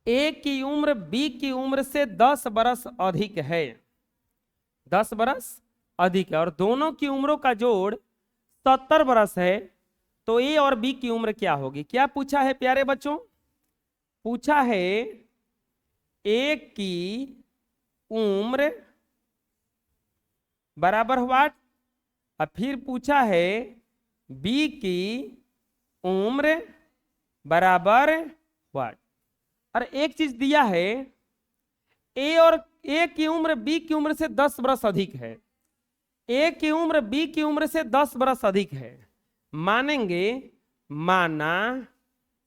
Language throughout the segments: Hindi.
ए की उम्र बी की उम्र से 10 बरस अधिक है, 10 बरस अधिक है, और दोनों की उम्रों का जोड़ 70 बरस है, तो ए और बी की उम्र क्या होगी? क्या पूछा है प्यारे बच्चों? पूछा है ए की उम्र बराबर व्हाट, और फिर पूछा है बी की उम्र बराबर व्हाट। और एक चीज दिया है, ए की उम्र बी की उम्र से 10 बरस अधिक है, ए की उम्र बी की उम्र से 10 बरस अधिक है, मानेंगे, माना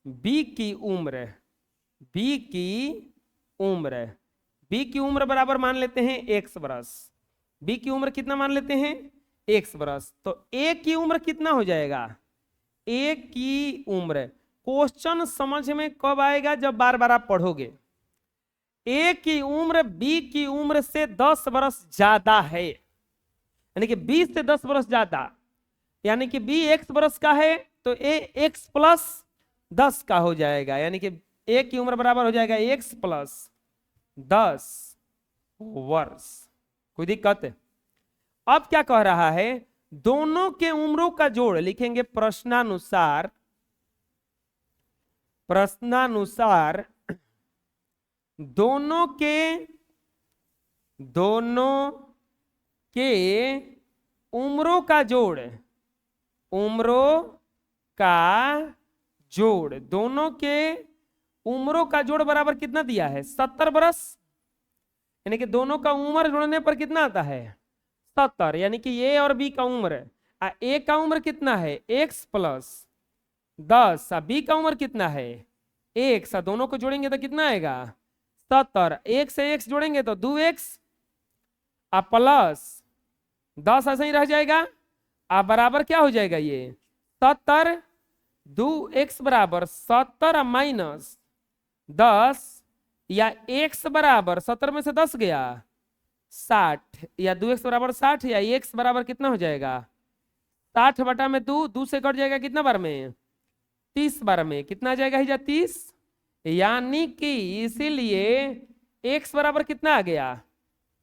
बी की उम्र, बी की उम्र, बी की उम्र बराबर मान लेते हैं x बरस, बी की उम्र कितना मान लेते हैं? x बरस। तो ए की उम्र कितना हो जाएगा? ए की उम्र, क्वेश्चन समझ में कब आएगा? जब बार बार आप पढ़ोगे। ए की उम्र बी की उम्र से 10 बरस ज्यादा है, यानी कि बी से 10 बरस ज्यादा, यानी कि बी x बरस का है तो ए x प्लस 10 का हो जाएगा, यानी कि ए की उम्र बराबर हो जाएगा x प्लस 10 वर्ष। कोई दिक्कत है? अब क्या कह रहा है? दोनों के उम्रों का जोड़ लिखेंगे प्रश्नानुसार, प्रश्नानुसार दोनों के उम्रों का जोड़, उम्रों का जोड़, दोनों के उम्रों का जोड़ बराबर कितना दिया है? 70 बरस, यानी कि दोनों का उम्र जोड़ने पर कितना आता है? 70, यानी कि ए और बी का उम्र, ए का उम्र कितना है? x प्लस 10, बी का उम्र कितना है? x, दोनों को जोड़ेंगे तो कितना आएगा? 70, एक से x जोड़ेंगे तो 2x, प्लस 10 ऐसा ही रह जाएगा, बराबर क्या हो जाएगा? ये 70, 2x बराबर 70 माइनस 10, या x बराबर 70 में से 10 गया 60, या 2x बराबर 60, या x बराबर कितना हो जाएगा? 60 बटा में 2 से कट जाएगा कितना बार में? 30 बार में। कितना आ जाएगा? ही जा 30, यानी कि इसीलिए x बराबर कितना आ गया?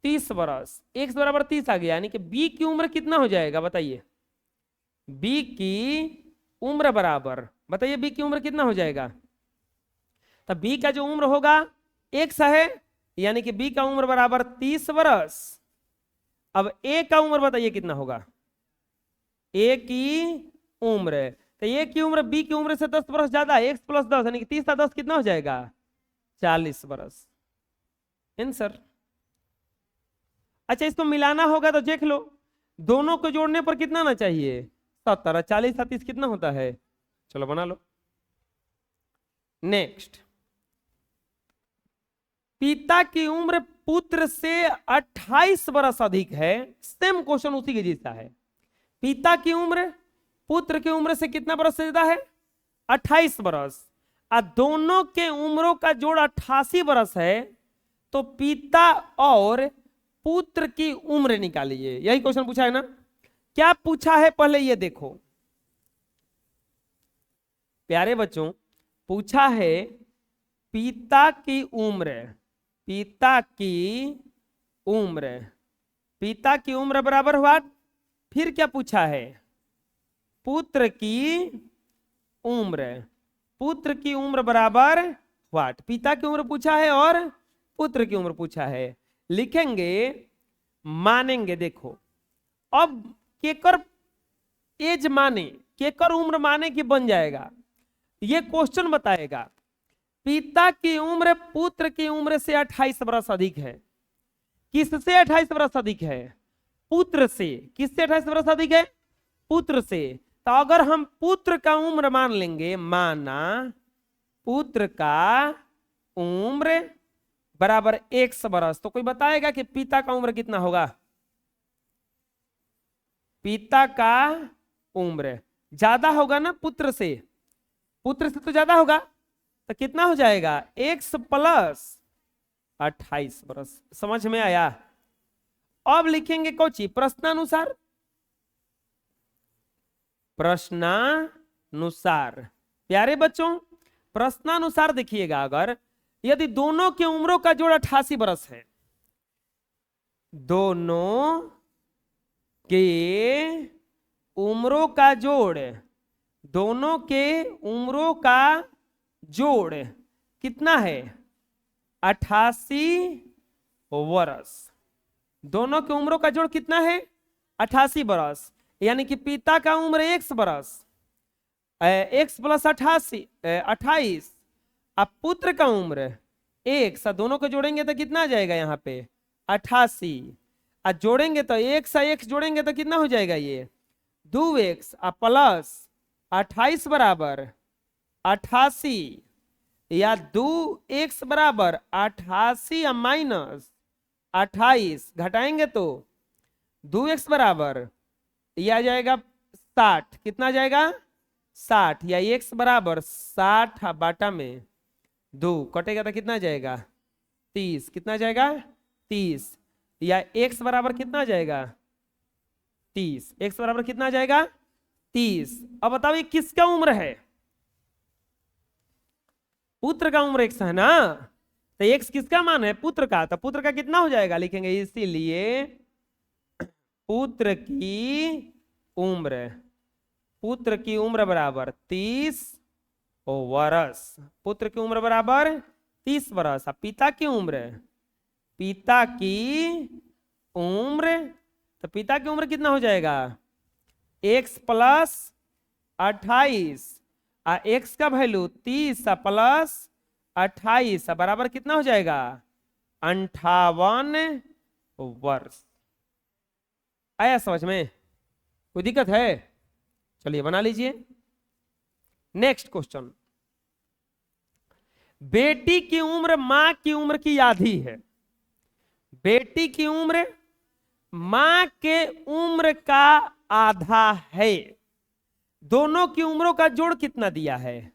30 बरस, x बराबर 30 आ गया, यानी कि b की उम्र कितना हो जाएगा? बताइए, b की उम्र बराबर, बताइए b की उम्र कितना हो जाएगा? तो b का जो उम्र होगा x है, यानी कि b का उम्र बराबर 30 बरस। अब a का उम्र बताइए कितना होगा? a की उम्र, तो a की उम्र b की उम्र से 10 बरस ज्यादा है, x प्लस 10, यानी कि 30 था 10 कितना हो जाएगा? 40 बरस। आंसर। अच्छा, इसको मिलाना होगा तो देख लो, दोनों को जोड़ने पर कितना आना चाहिए? 70, 40 30 कितना होता है? चलो बना लो। नेक्स्ट, पिता की उम्र पुत्र से 28 बरस अधिक है, सेम क्वेश्चन उसी के जैसा है। पिता की उम्र पुत्र की उम्र से कितना बरस से ज्यादा है? 28 बरस, दोनों के उम्रों का जोड़ 88 बरस है, तो पिता और पुत्र की उम्र निकालिए। यही क्वेश्चन पूछा है ना? क्या पूछा है पहले ये देखो प्यारे बच्चों, पूछा है पिता की उम्र, पिता की उम्र, पिता की उम्र बराबर हुआ, फिर क्या पूछा है? पुत्र की उम्र, पुत्र की उम्र बराबर व्हाट? पिता की उम्र पूछा है और पुत्र की उम्र पूछा है। लिखेंगे, मानेंगे, देखो अब केकर एज माने, केकर उम्र माने कि बन जाएगा, ये क्वेश्चन बताएगा। पिता की उम्र पुत्र की उम्र से 28 बरस अधिक है। किससे 28 बरस अधिक है? पुत्र से। किससे 28 बरस अधिक है? पुत्र से। तो अगर हम पुत्र का उम्र मान लेंगे, माना पुत्र का उम्र बराबर 100 बरस, तो कोई बताएगा कि पिता का उम्र कितना होगा? पिता का उम्र ज्यादा होगा ना पुत्र से, पुत्र से तो ज्यादा होगा, तो कितना हो जाएगा? 100 प्लस 28 बरस। समझ में आया? अब लिखेंगे कौची? प्रश्नानुसार, प्रश्नानुसार। प्यारे बच्चों, प्रश्नानुसार देखिएगा, अगर यदि दोनों की उम्रों का जोड़ 88 बरस है, दोनों के उम्रों का जोड़, दोनों के उम्रों का जोड़ कितना है? 88 वर्ष। दोनों की उम्रों का जोड़ कितना है? 88 बरस। यानी कि पिता का उम्र 1 बरस, x प्लस 28, अब पुत्र का उम्र 1, दोनों को जोड़ेंगे तो कितना आ जाएगा यहाँ पे? 88। और जोड़ेंगे तो 1 से 1 जोड़ेंगे तो कितना हो जाएगा? ये 2x प्लस 28 बराबर 88, या 2x बराबर 88 माइनस 28 घटाएंगे तो 2x बराबर यह आ जाएगा 60। कितना आ जाएगा? 60, या x बराबर 60 बाटा में 2 कटेगा तो कितना आ जाएगा? 30। कितना आ जाएगा? 30, या x बराबर कितना आ जाएगा? 30। x बराबर कितना आ जाएगा? 30। अब बताओ ये किसका उम्र है? पुत्र का उम्र 1 है ना, तो x किसका मान है? पुत्र का। तो पुत्र का कितना हो जाएगा? लिखेंगे इसीलिए पुत्र की उम्र बराबर 30 वर्ष। पुत्र की उम्र बराबर 30 वर्ष। पिता की उम्र, तो पिता की उम्र कितना हो जाएगा? x प्लस 28, x का वैल्यू 30 प्लस 28 बराबर कितना हो जाएगा? 58 वर्ष। आया समझ में? कोई दिक्कत है? चलिए बना लीजिए। नेक्स्ट क्वेश्चन, बेटी की उम्र मां की उम्र की आधी है। बेटी की उम्र मां के उम्र का आधा है। दोनों की उम्रों का जोड़ कितना दिया है?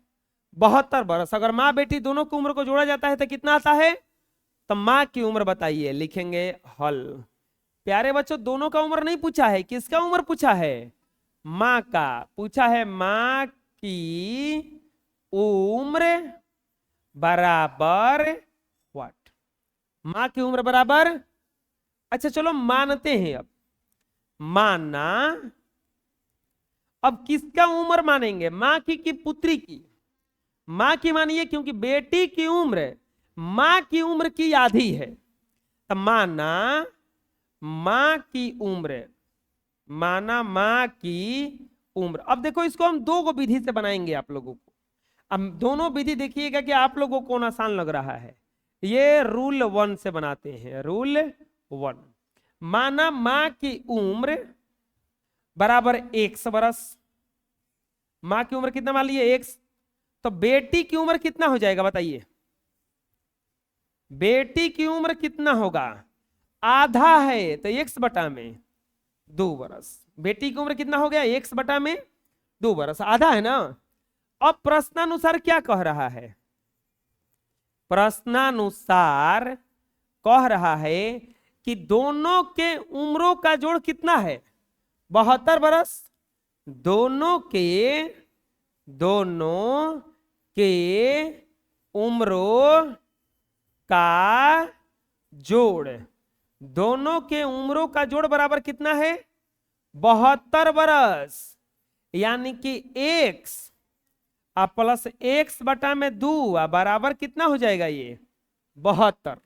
72 बरस। अगर माँ बेटी दोनों की उम्र को जोड़ा जाता है तो कितना आता है? तो माँ की उम्र बताइए। लिखेंगे हल। प्यारे बच्चों, दोनों का उम्र नहीं पूछा है, किसका उम्र पूछा है? माँ का। पूछा है माँ की उम्र बराबर व्हाट? माँ की उम्र बराबर, अच्छा चलो मानते हैं। अब माना, अब किसका उम्र मानेंगे? माँ की कि पुत्री की? माँ की मानिए, क्योंकि बेटी की उम्र माँ की उम्र की आधी है। तो माना माँ की उम्र, माना माँ की उम्र। अब देखो इसको हम दो गो विधि से बनाएंगे आप लोगों को। अब दोनों विधि देखिएगा कि आप लोगों को कौन आसान लग रहा है। ये रूल 1 से बनाते हैं। रूल 1, माना माँ की उम्र बराबर 1 बरस। माँ की उम्र कितना मान लिए? 1। तो बेटी की उम्र कितना हो जाएगा बताइए? बेटी की उम्र कितना होगा? आधा है तो 1 बटा में 2 बरस। बेटी की उम्र कितना हो गया? 1 बटा में 2 बरस, आधा है ना। अब प्रश्नानुसार क्या कह रहा है? प्रश्नानुसार कह रहा है कि दोनों के उम्रों का जोड़ कितना है? 72 बरस। दोनों के उम्रों का जोड़, दोनों के उम्रों का जोड़ बराबर कितना है? 72 बरस। यानी कि x प्लस x बटा में 2 बराबर कितना हो जाएगा? ये 72।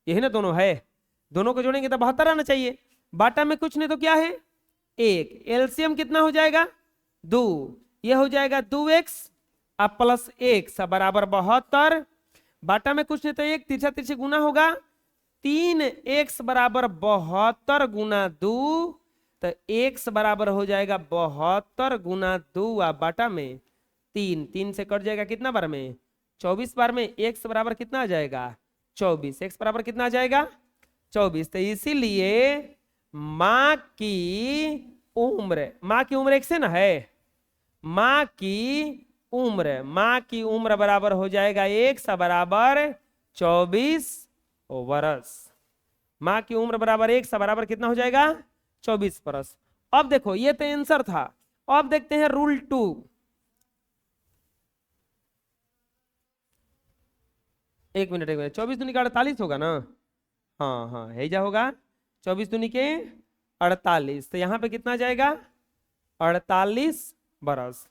यही ना दोनों है, दोनों को जोड़ेंगे तो 72 आना चाहिए। बाटा में कुछ नहीं तो क्या है? 1। एलसीएम कितना हो जाएगा? 2। ये हो जाएगा 2x प्लस x बराबर 72। बाटा में कुछ नहीं तो 1, तिरछा तिरछी गुना होगा। 3x बराबर 72 गुना 2, तो x बराबर हो जाएगा 72 गुना 2 बाटा में 3। 3 से कट जाएगा कितना बार में? 24 बार में। x बराबर कितना आ जाएगा? 24। x बराबर कितना आ जाएगा? 24। तो इसीलिए माँ की उम्र 1 से ना है। माँ की उम्र बराबर हो जाएगा 1 बराबर 24 वर्ष। माँ की उम्र बराबर 1 बराबर कितना हो जाएगा? 24 वर्ष। अब देखो ये तो आंसर था। अब देखते हैं रूल 2। एक मिनट 24 दूनी का 48 होगा ना। हाँ हाँ है जा होगा 24 दूनी के 48, तो यहाँ पे कितना जाएगा 48 बरस।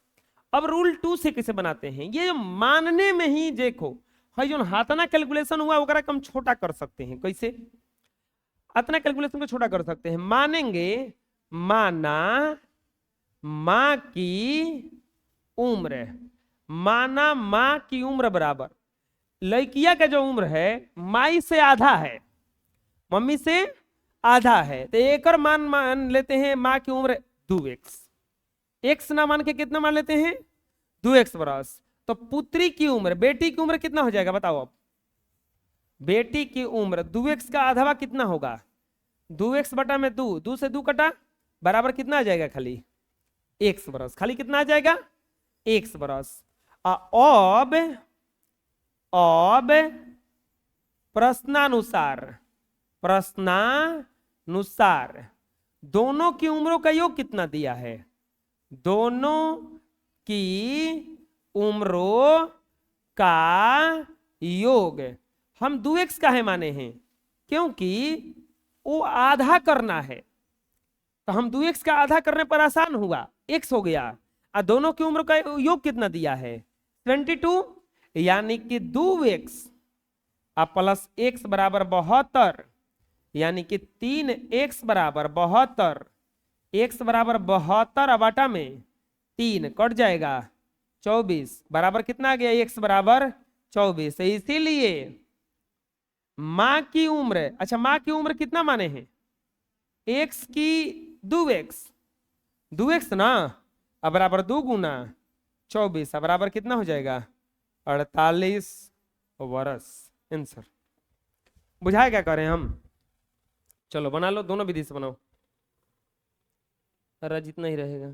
अब रूल 2 से कैसे बनाते हैं, ये मानने में ही देखो है जो हाथना कैलकुलेशन हुआ ओकरा कम छोटा कर सकते हैं। कैसे अतना कैलकुलेशन को छोटा कर सकते हैं, मानेंगे माना माँ की उम्र, माना माँ की उम्र बराबर लड़किया का जो उम्र है माई से आधा है, मम्मी से आधा है, तो एक और मान लेते हैं माँ की उम्र 2x, x ना मान के कितना मान लेते हैं 2x बरस। तो पुत्री की उम्र बेटी की उम्र कितना हो जाएगा बताओ। अब बेटी की उम्र 2x का आधा कितना होगा 2x बटा में 2 से 2 कटा बराबर कितना आ जाएगा खाली x बरस, खाली कितना आ जाएगा x बरस। अब प्रश्नानुसार दोनों की उम्रों का योग कितना दिया है, दोनों की उम्रों का योग हम 2x का है माने हैं, क्योंकि वो आधा करना है, तो हम 2x का आधा करने पर आसान हुआ x हो गया। और दोनों की उम्र का योग कितना दिया है 22, यानी कि 2x प्लस x बराबर 72, यानी कि 3x बराबर 72, x बराबर 72 बटा में 3 कट जाएगा 24 बराबर कितना आ गया x बराबर 24। इसीलिए माँ की उम्र, अच्छा माँ की उम्र कितना माने हैं x की 2x ना, अब बराबर 2 गुना 24 बराबर कितना हो जाएगा 48 वर्ष। आंसर बुझाए क्या करें हम, चलो बना लो दोनों विधि से बनाओ, जितना ही रहेगा।